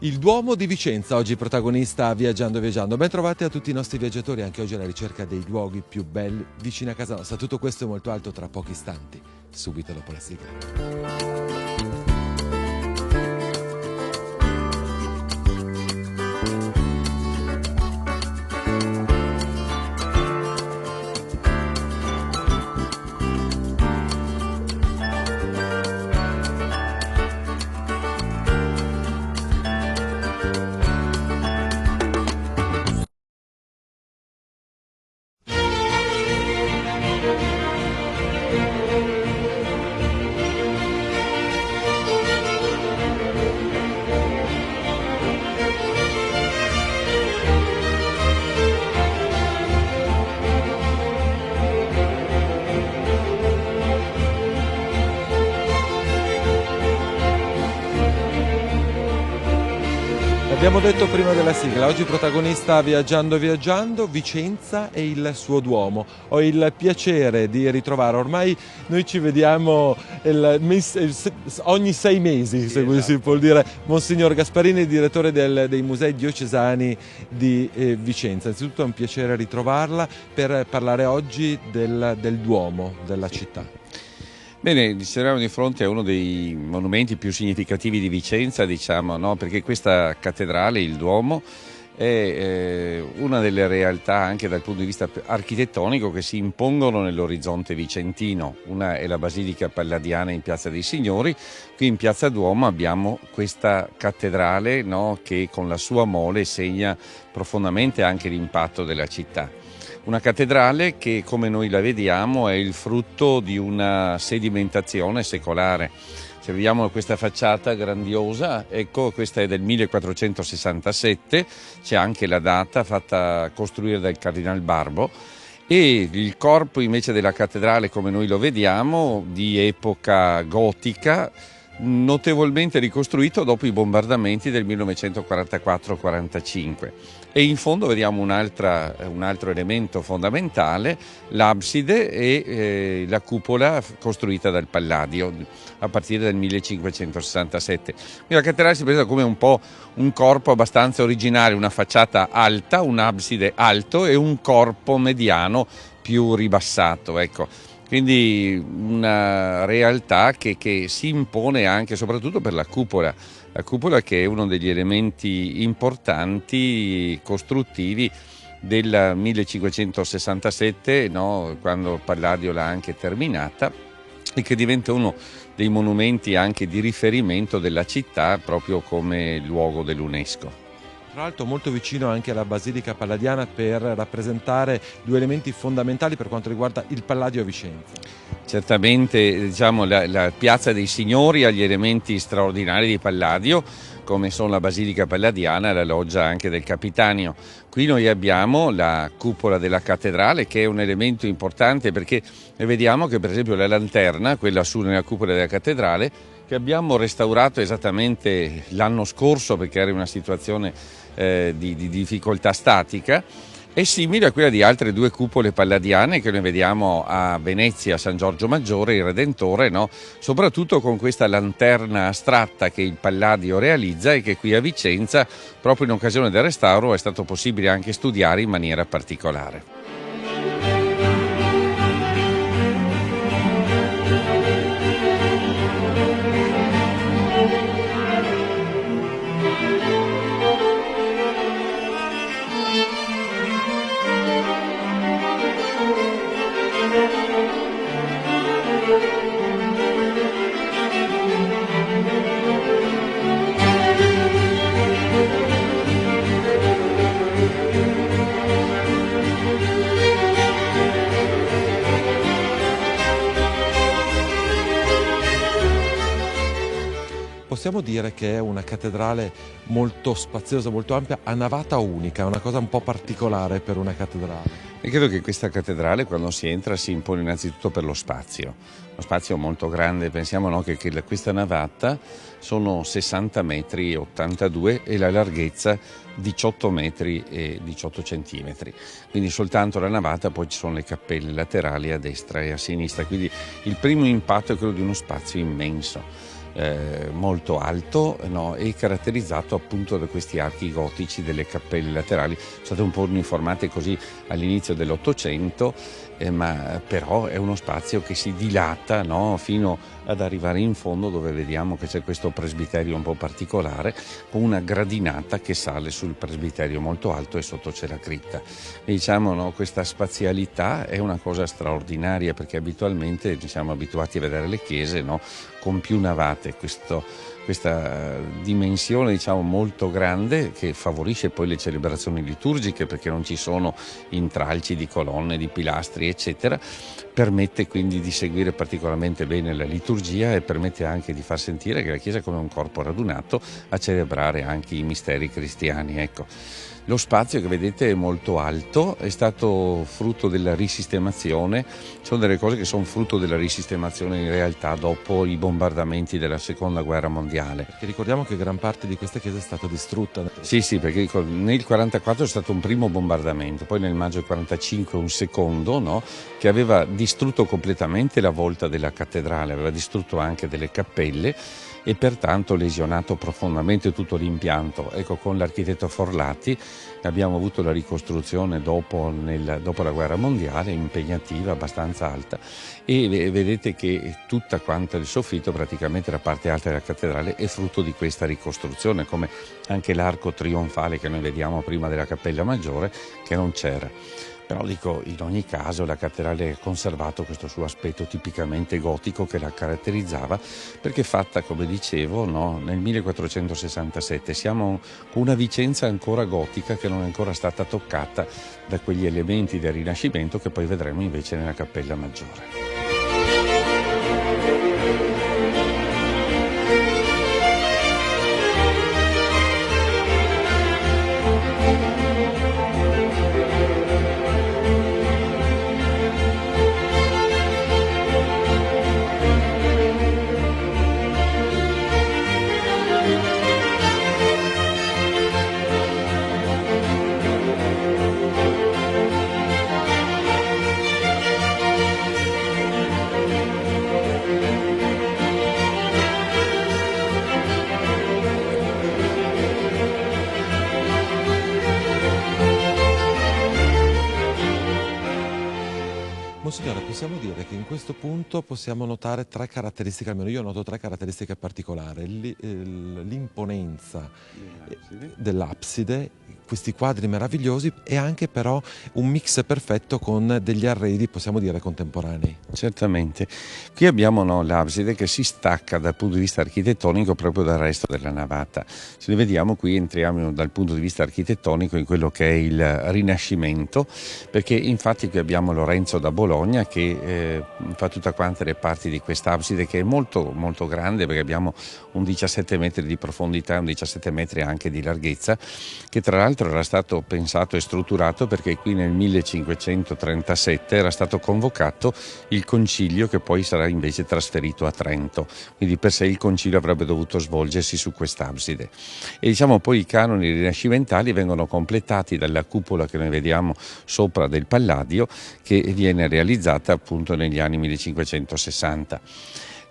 Il Duomo di Vicenza, oggi protagonista a Viaggiando Viaggiando. Ben trovati a tutti i nostri viaggiatori, anche oggi alla ricerca dei luoghi più belli vicini a casa nostra. Tutto questo e molto altro tra pochi istanti, subito dopo la sigla. Abbiamo detto prima della sigla, oggi protagonista Viaggiando Viaggiando, Vicenza e il suo Duomo. Ho il piacere di ritrovare, ormai noi ci vediamo ogni 6 mesi, se così si può dire, Monsignor Gasparini, direttore dei Musei Diocesani di Vicenza. Innanzitutto è un piacere ritrovarla per parlare oggi del Duomo della città. Bene, ci troviamo di fronte a uno dei monumenti più significativi di Vicenza, diciamo, no? Perché questa cattedrale, il Duomo, è una delle realtà anche dal punto di vista architettonico che si impongono nell'orizzonte vicentino. Una è la Basilica Palladiana in Piazza dei Signori, qui in Piazza Duomo abbiamo questa cattedrale, no? Che con la sua mole segna profondamente anche l'impatto della città. Una cattedrale che, come noi la vediamo, è il frutto di una sedimentazione secolare. Se vediamo questa facciata grandiosa, ecco, questa è del 1467, c'è anche la data fatta costruire dal Cardinal Barbo, e il corpo invece della cattedrale, come noi lo vediamo, di epoca gotica, notevolmente ricostruito dopo i bombardamenti del 1944-45. E in fondo vediamo un altro elemento fondamentale, l'abside e la cupola costruita dal Palladio a partire dal 1567. Quindi la cattedrale si presenta come un po' un corpo abbastanza originale, una facciata alta, un abside alto e un corpo mediano più ribassato, ecco. Quindi una realtà che si impone anche e soprattutto per la cupola che è uno degli elementi importanti costruttivi del 1567, no? Quando Palladio l'ha anche terminata, e che diventa uno dei monumenti anche di riferimento della città proprio come luogo dell'UNESCO. Tra l'altro molto vicino anche alla Basilica Palladiana per rappresentare due elementi fondamentali per quanto riguarda il Palladio a Vicenza. Certamente, diciamo, la Piazza dei Signori ha gli elementi straordinari di Palladio, come sono la Basilica Palladiana e la loggia anche del Capitanio. Qui noi abbiamo la cupola della cattedrale, che è un elemento importante perché vediamo che per esempio la lanterna, quella su nella cupola della cattedrale, che abbiamo restaurato esattamente l'anno scorso perché era in una situazione di difficoltà statica, è simile a quella di altre due cupole palladiane che noi vediamo a Venezia, a San Giorgio Maggiore, il Redentore, no? Soprattutto con questa lanterna astratta che il Palladio realizza e che qui a Vicenza, proprio in occasione del restauro, è stato possibile anche studiare in maniera particolare. Possiamo dire che è una cattedrale molto spaziosa, molto ampia, a navata unica, una cosa un po' particolare per una cattedrale. E credo che questa cattedrale, quando si entra, si impone innanzitutto per lo spazio molto grande. Pensiamo, no, che questa navata sono 60 metri e 82 e la larghezza 18 metri e 18 centimetri. Quindi soltanto la navata, poi ci sono le cappelle laterali a destra e a sinistra. Quindi il primo impatto è quello di uno spazio immenso. molto alto, no? E caratterizzato appunto da questi archi gotici delle cappelle laterali, sono state un po' uniformate così all'inizio dell'Ottocento, ma però è uno spazio che si dilata, no? Fino ad arrivare in fondo, dove vediamo che c'è questo presbiterio un po' particolare con una gradinata che sale sul presbiterio molto alto e sotto c'è la cripta. E diciamo, no, questa spazialità è una cosa straordinaria, perché abitualmente siamo abituati a vedere le chiese, no, con più navate, questa dimensione, diciamo, molto grande, che favorisce poi le celebrazioni liturgiche, perché non ci sono intralci di colonne, di pilastri eccetera, permette quindi di seguire particolarmente bene la liturgia e permette anche di far sentire che la Chiesa è come un corpo radunato a celebrare anche i misteri cristiani, ecco. Lo spazio che vedete è molto alto, è stato frutto della risistemazione, ci sono delle cose che sono frutto della risistemazione in realtà dopo i bombardamenti della Seconda Guerra Mondiale. Perché ricordiamo che gran parte di questa chiesa è stata distrutta. Sì, perché nel 1944 è stato un primo bombardamento, poi nel maggio del 1945 un secondo, no, che aveva distrutto completamente la volta della cattedrale, aveva distrutto anche delle cappelle e pertanto lesionato profondamente tutto l'impianto. Ecco, con l'architetto Forlati abbiamo avuto la ricostruzione dopo la guerra mondiale, impegnativa, abbastanza alta, e vedete che tutta quanta il soffitto, praticamente la parte alta della cattedrale, è frutto di questa ricostruzione, come anche l'arco trionfale che noi vediamo prima della cappella maggiore, che non c'era. Però dico, in ogni caso la cattedrale ha conservato questo suo aspetto tipicamente gotico che la caratterizzava, perché è fatta, come dicevo, no, nel 1467. Siamo con una Vicenza ancora gotica, che non è ancora stata toccata da quegli elementi del Rinascimento che poi vedremo invece nella cappella maggiore. Monsignore, possiamo dire che in questo punto possiamo notare tre caratteristiche, almeno io noto tre caratteristiche particolari: l'imponenza dell'abside, questi quadri meravigliosi e anche però un mix perfetto con degli arredi, possiamo dire, contemporanei. Certamente. Qui abbiamo, no, l'abside che si stacca dal punto di vista architettonico proprio dal resto della navata. Se ne vediamo qui, entriamo dal punto di vista architettonico in quello che è il Rinascimento, perché infatti qui abbiamo Lorenzo da Bologna che fa tutta quante le parti di quest'abside, che è molto molto grande, perché abbiamo un 17 metri di profondità e un 17 metri anche di larghezza, che tra l'altro era stato pensato e strutturato perché qui nel 1537 era stato convocato il concilio che poi sarà invece trasferito a Trento, quindi per sé il concilio avrebbe dovuto svolgersi su quest'abside. E diciamo poi i canoni rinascimentali vengono completati dalla cupola che noi vediamo sopra del Palladio, che viene realizzata appunto negli anni 1560.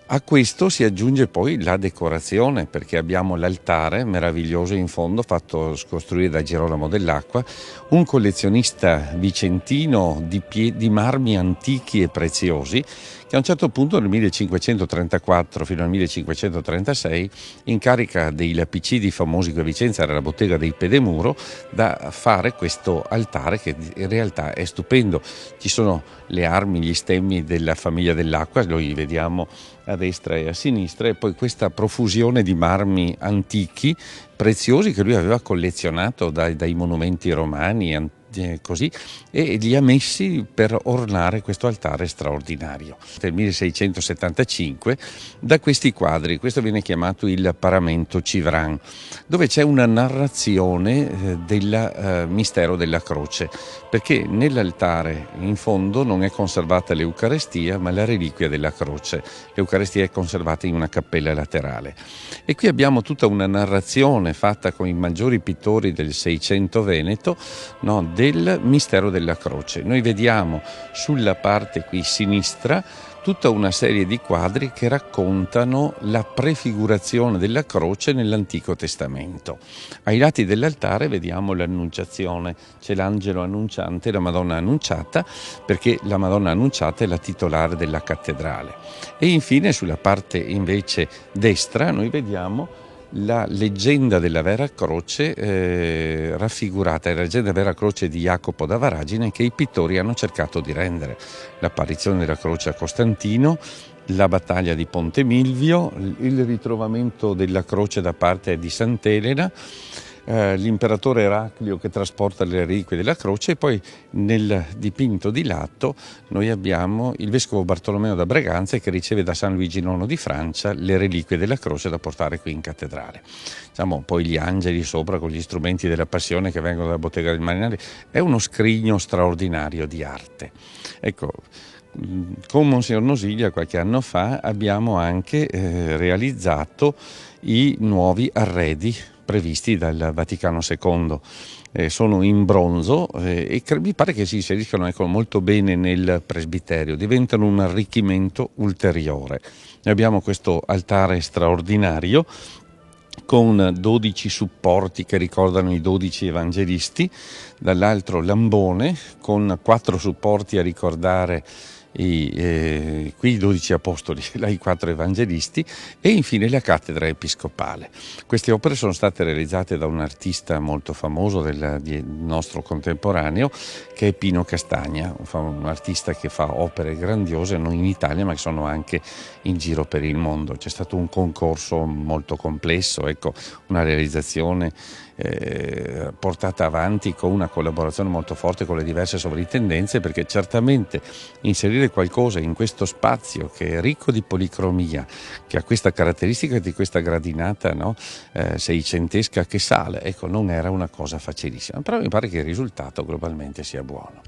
A questo si aggiunge poi la decorazione, perché abbiamo l'altare meraviglioso in fondo, fatto costruire da Girolamo dell'Acqua, un collezionista vicentino di marmi antichi e preziosi, che a un certo punto nel 1534 fino al 1536 incarica dei lapicidi famosi qui a Vicenza, era la bottega dei Pedemuro, da fare questo altare che in realtà è stupendo. Ci sono le armi, gli stemmi della famiglia dell'Acqua, noi li vediamo a destra e a sinistra, e poi questa profusione di marmi antichi preziosi che lui aveva collezionato dai monumenti romani, così, e li ha messi per ornare questo altare straordinario. Nel 1675 da questi quadri, questo viene chiamato il paramento Civran, dove c'è una narrazione del mistero della croce, perché nell'altare in fondo non è conservata l'Eucarestia ma la reliquia della croce. L'Eucarestia è conservata in una cappella laterale, e qui abbiamo tutta una narrazione fatta con i maggiori pittori del Seicento veneto, no, del mistero della croce. Noi vediamo sulla parte qui sinistra tutta una serie di quadri che raccontano la prefigurazione della croce nell'Antico Testamento. Ai lati dell'altare vediamo l'Annunciazione, c'è l'angelo annunciante e la Madonna Annunciata, perché la Madonna Annunciata è la titolare della cattedrale. E infine sulla parte invece destra noi vediamo la leggenda della Vera Croce raffigurata, la leggenda della Vera Croce di Jacopo da Varagine, che i pittori hanno cercato di rendere. L'apparizione della croce a Costantino, la battaglia di Ponte Milvio, il ritrovamento della croce da parte di Sant'Elena, l'imperatore Eraclio che trasporta le reliquie della croce, e poi nel dipinto di lato noi abbiamo il vescovo Bartolomeo da Braganza che riceve da San Luigi IX di Francia le reliquie della croce da portare qui in cattedrale. Diciamo, poi gli angeli sopra con gli strumenti della Passione che vengono dalla bottega del Marinari, è uno scrigno straordinario di arte. Ecco, con Monsignor Nosiglia qualche anno fa abbiamo anche realizzato i nuovi arredi previsti dal Vaticano II. Sono in bronzo e mi pare che si inseriscano molto bene nel presbiterio, diventano un arricchimento ulteriore. Noi abbiamo questo altare straordinario con 12 supporti che ricordano i 12 evangelisti, dall'altro l'ambone con 4 supporti a ricordare qui i 12 apostoli, là i 4 evangelisti, e infine la cattedra episcopale. Queste opere sono state realizzate da un artista molto famoso del nostro contemporaneo, che è Pino Castagna, un artista che fa opere grandiose non in Italia ma che sono anche in giro per il mondo. C'è stato un concorso molto complesso, ecco, una realizzazione portata avanti con una collaborazione molto forte con le diverse sovrintendenze, perché certamente inserire qualcosa in questo spazio che è ricco di policromia, che ha questa caratteristica di questa gradinata seicentesca che sale, ecco, non era una cosa facilissima, però mi pare che il risultato globalmente sia buono.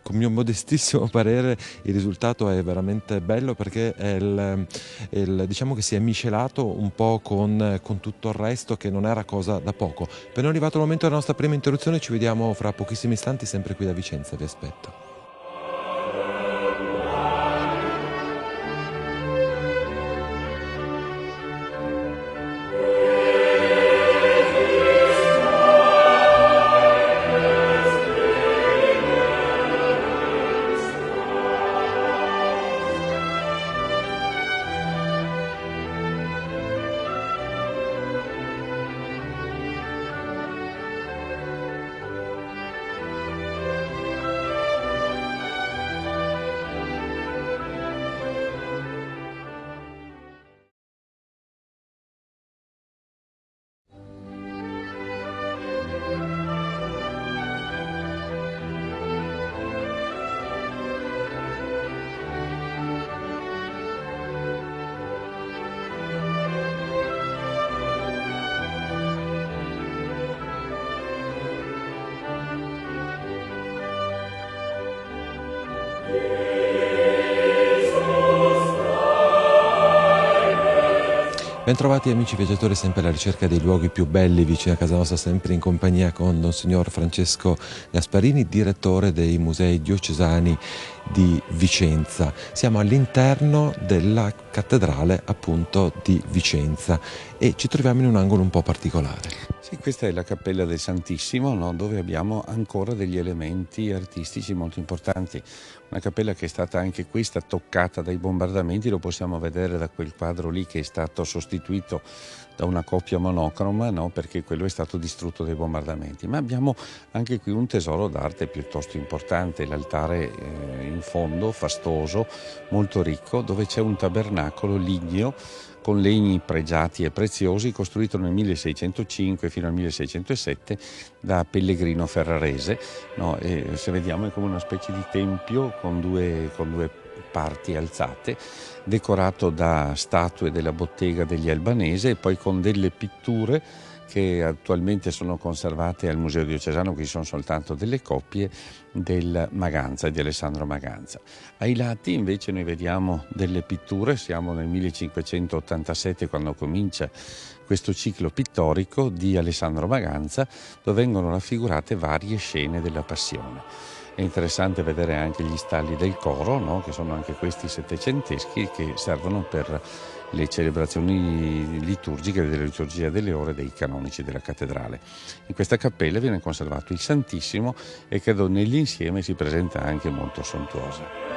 Con mio modestissimo parere il risultato è veramente bello, perché diciamo che si è miscelato un po' con tutto il resto, che non era cosa da poco. Appena arrivato il momento della nostra prima interruzione, ci vediamo fra pochissimi istanti sempre qui da Vicenza, vi aspetto. Bentrovati amici viaggiatori, sempre alla ricerca dei luoghi più belli vicino a casa nostra, sempre in compagnia con Don Signor Francesco Gasparini, direttore dei Musei Diocesani di Vicenza. Siamo all'interno della cattedrale appunto di Vicenza e ci troviamo in un angolo un po' particolare. Sì, questa è la Cappella del Santissimo, no? Dove abbiamo ancora degli elementi artistici molto importanti. Una cappella che è stata anche questa toccata dai bombardamenti, lo possiamo vedere da quel quadro lì che è stato sostituito da una coppia monocroma, no? Perché quello è stato distrutto dai bombardamenti. Ma abbiamo anche qui un tesoro d'arte piuttosto importante, l'altare in fondo, fastoso, molto ricco, dove c'è un tabernacolo ligneo con legni pregiati e preziosi, costruito nel 1605 fino al 1607 da Pellegrino Ferrarese, no? E se vediamo è come una specie di tempio con due parti alzate, decorato da statue della bottega degli Albanese e poi con delle pitture che attualmente sono conservate al Museo Diocesano, che sono soltanto delle copie del Maganza, di Alessandro Maganza. Ai lati invece noi vediamo delle pitture, siamo nel 1587 quando comincia questo ciclo pittorico di Alessandro Maganza, dove vengono raffigurate varie scene della Passione. È interessante vedere anche gli stalli del coro, no? Che sono anche questi settecenteschi, che servono per le celebrazioni liturgiche della liturgia delle ore dei canonici della cattedrale. In questa cappella viene conservato il Santissimo e credo nell'insieme si presenta anche molto sontuosa.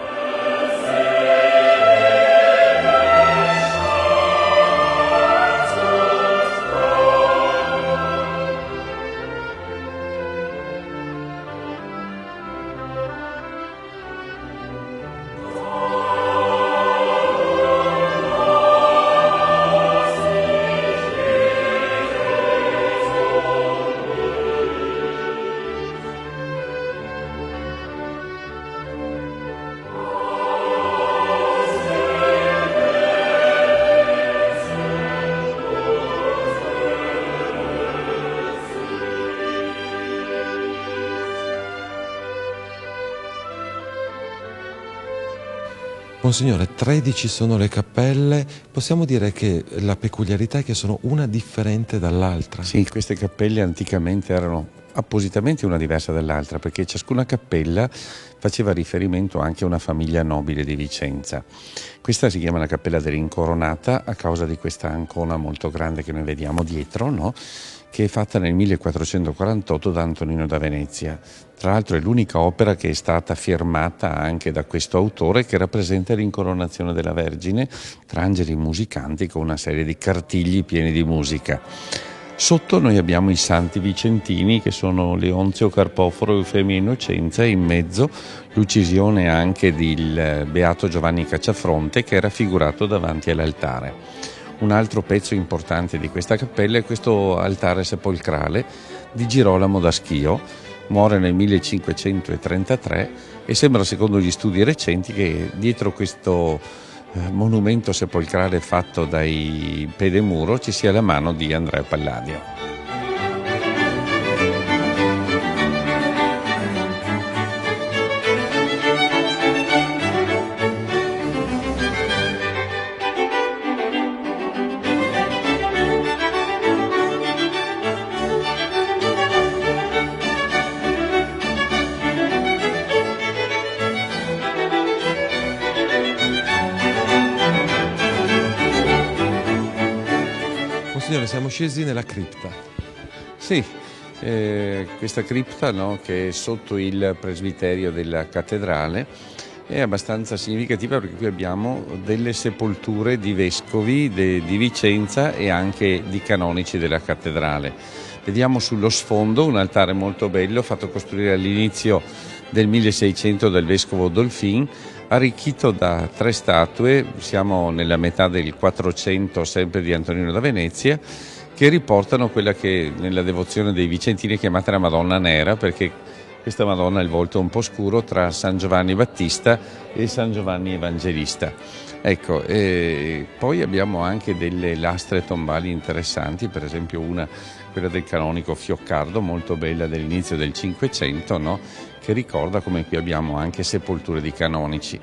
Monsignore, 13 sono le cappelle, possiamo dire che la peculiarità è che sono una differente dall'altra? Sì, queste cappelle anticamente erano appositamente una diversa dall'altra, perché ciascuna cappella faceva riferimento anche a una famiglia nobile di Vicenza. Questa si chiama la Cappella dell'Incoronata a causa di questa ancona molto grande che noi vediamo dietro, no? Che è fatta nel 1448 da Antonino da Venezia. Tra l'altro è l'unica opera che è stata firmata anche da questo autore, che rappresenta l'incoronazione della Vergine tra angeli musicanti con una serie di cartigli pieni di musica. Sotto noi abbiamo i santi vicentini, che sono Leonzio, Carpoforo, Eufemia e Innocenza, e in mezzo l'uccisione anche del beato Giovanni Cacciafronte, che è raffigurato davanti all'altare. Un altro pezzo importante di questa cappella è questo altare sepolcrale di Girolamo da Schio. Muore nel 1533 e sembra, secondo gli studi recenti, che dietro questo monumento sepolcrale fatto dai Pedemuro ci sia la mano di Andrea Palladio. Monsignore, siamo scesi nella cripta. Sì, questa cripta, no, che è sotto il presbiterio della cattedrale è abbastanza significativa, perché qui abbiamo delle sepolture di vescovi di Vicenza e anche di canonici della cattedrale. Vediamo sullo sfondo un altare molto bello fatto costruire all'inizio del 1600 dal vescovo Dolfin, arricchito da 3 statue, siamo nella metà del 400 sempre di Antonino da Venezia, che riportano quella che nella devozione dei vicentini è chiamata la Madonna Nera, perché questa Madonna ha il volto un po' scuro tra San Giovanni Battista e San Giovanni Evangelista. Ecco, poi abbiamo anche delle lastre tombali interessanti, per esempio quella del canonico Fioccardo, molto bella, dell'inizio del Cinquecento, no? Che ricorda come qui abbiamo anche sepolture di canonici.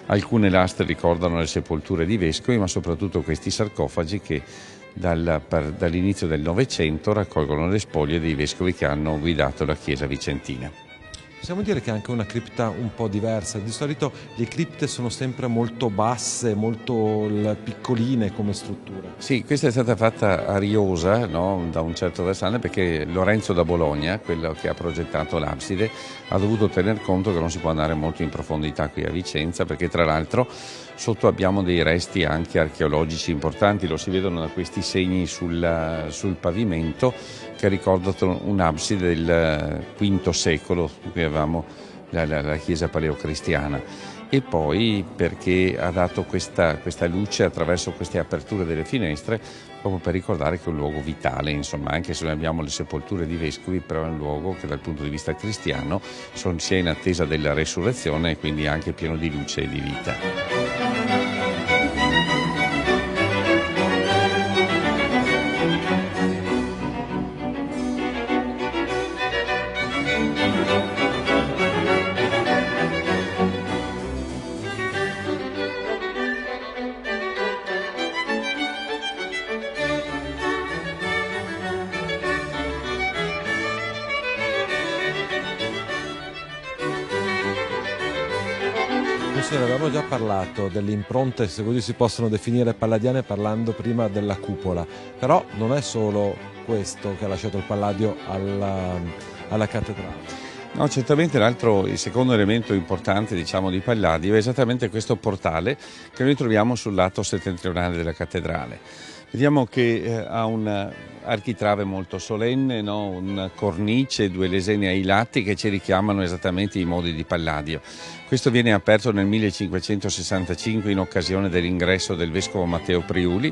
Alcune lastre ricordano le sepolture di vescovi, ma soprattutto questi sarcofagi che dall'inizio del Novecento raccolgono le spoglie dei vescovi che hanno guidato la Chiesa vicentina. Possiamo dire che è anche una cripta un po' diversa. Di solito le cripte sono sempre molto basse, molto piccoline come struttura. Sì, questa è stata fatta a Riosa, no? Da un certo versante, perché Lorenzo da Bologna, quello che ha progettato l'abside, ha dovuto tener conto che non si può andare molto in profondità qui a Vicenza, perché tra l'altro sotto abbiamo dei resti anche archeologici importanti, lo si vedono da questi segni sul pavimento che ricordano un'abside del V secolo, qui avevamo la chiesa paleocristiana, e poi perché ha dato questa luce attraverso queste aperture delle finestre, proprio per ricordare che è un luogo vitale, insomma, anche se noi abbiamo le sepolture di vescovi, però è un luogo che dal punto di vista cristiano sia in attesa della resurrezione e quindi anche pieno di luce e di vita. Monsignore, avevamo già parlato delle impronte, se così si possono definire, palladiane, parlando prima della cupola, però non è solo questo che ha lasciato il Palladio alla cattedrale. No, certamente il secondo elemento importante, diciamo, di Palladio è esattamente questo portale che noi troviamo sul lato settentrionale della cattedrale. Vediamo che ha un architrave molto solenne, no? Una cornice, due lesene ai lati che ci richiamano esattamente i modi di Palladio. Questo viene aperto nel 1565 in occasione dell'ingresso del vescovo Matteo Priuli,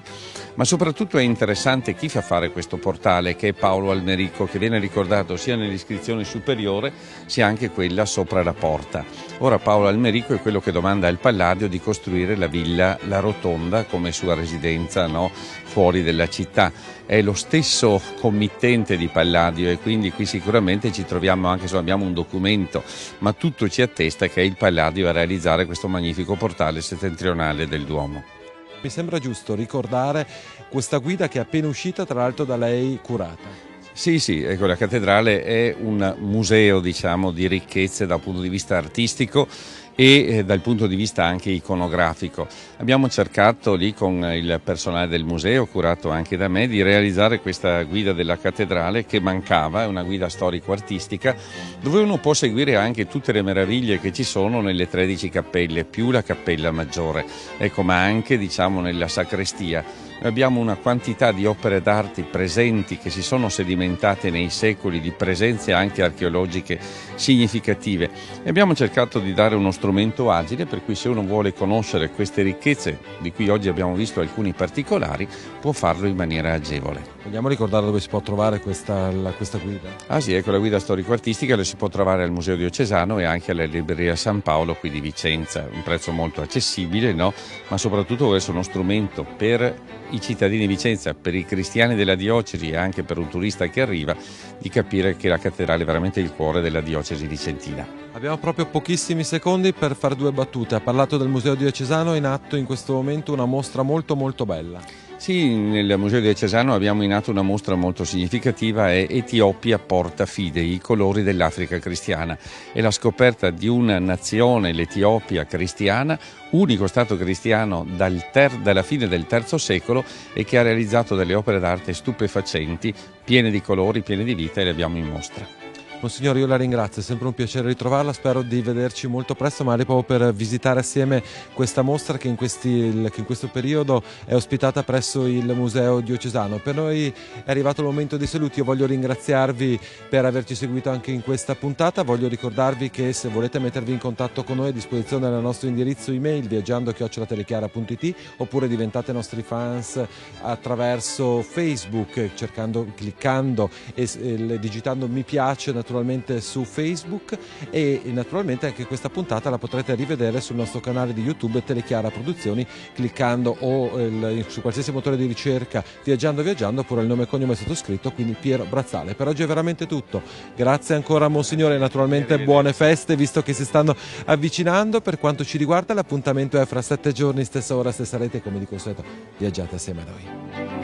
ma soprattutto è interessante chi fa fare questo portale, che è Paolo Almerico, che viene ricordato sia nell'iscrizione superiore sia anche quella sopra la porta. Ora Paolo Almerico è quello che domanda al Palladio di costruire la villa La Rotonda come sua residenza, no? Fuori della città. È lo stesso committente di Palladio e quindi qui sicuramente ci troviamo, anche se abbiamo un documento, ma tutto ci attesta che è il Palladio a realizzare questo magnifico portale settentrionale del Duomo. Mi sembra giusto ricordare questa guida che è appena uscita, tra l'altro da lei curata. Sì, ecco, la cattedrale è un museo, diciamo, di ricchezze dal punto di vista artistico e dal punto di vista anche iconografico. Abbiamo cercato lì con il personale del museo, curato anche da me, di realizzare questa guida della cattedrale che mancava, è una guida storico-artistica dove uno può seguire anche tutte le meraviglie che ci sono nelle 13 cappelle, più la cappella maggiore, ecco, ma anche, diciamo, nella sacrestia. Abbiamo una quantità di opere d'arte presenti che si sono sedimentate nei secoli, di presenze anche archeologiche significative, e abbiamo cercato di dare uno strumento agile per cui se uno vuole conoscere queste ricchezze, di cui oggi abbiamo visto alcuni particolari, può farlo in maniera agevole. Vogliamo ricordare dove si può trovare questa guida? Ah sì, ecco, la guida storico-artistica la si può trovare al Museo Diocesano e anche alla Libreria San Paolo qui di Vicenza, un prezzo molto accessibile, no? Ma soprattutto questo è uno strumento per i cittadini di Vicenza, per i cristiani della diocesi e anche per un turista che arriva, di capire che la cattedrale è veramente il cuore della diocesi vicentina. Abbiamo proprio pochissimi secondi per fare due battute. Ha parlato del Museo Diocesano, è in atto in questo momento una mostra molto molto bella. Sì, nel Museo Diocesano abbiamo in atto una mostra molto significativa, è Etiopia porta fidei, i colori dell'Africa cristiana. È la scoperta di una nazione, l'Etiopia cristiana, unico stato cristiano dalla fine del III secolo e che ha realizzato delle opere d'arte stupefacenti, piene di colori, piene di vita, e le abbiamo in mostra. Monsignore, io la ringrazio, è sempre un piacere ritrovarla, spero di vederci molto presto, magari proprio per visitare assieme questa mostra che in questo periodo è ospitata presso il Museo Diocesano. Per noi è arrivato il momento dei saluti, io voglio ringraziarvi per averci seguito anche in questa puntata, voglio ricordarvi che se volete mettervi in contatto con noi, a disposizione del nostro indirizzo email viaggiando@telechiara.it, oppure diventate nostri fans attraverso Facebook, cliccando e digitando mi piace naturalmente su Facebook, e naturalmente anche questa puntata la potrete rivedere sul nostro canale di YouTube Telechiara Produzioni, cliccando su qualsiasi motore di ricerca viaggiando oppure il nome e cognome sottoscritto, quindi Piero Brazzale. Per oggi è veramente tutto, grazie ancora Monsignore, naturalmente buone feste visto che si stanno avvicinando. Per quanto ci riguarda l'appuntamento è fra 7 giorni, stessa ora, stessa rete, come di consueto viaggiate assieme a noi.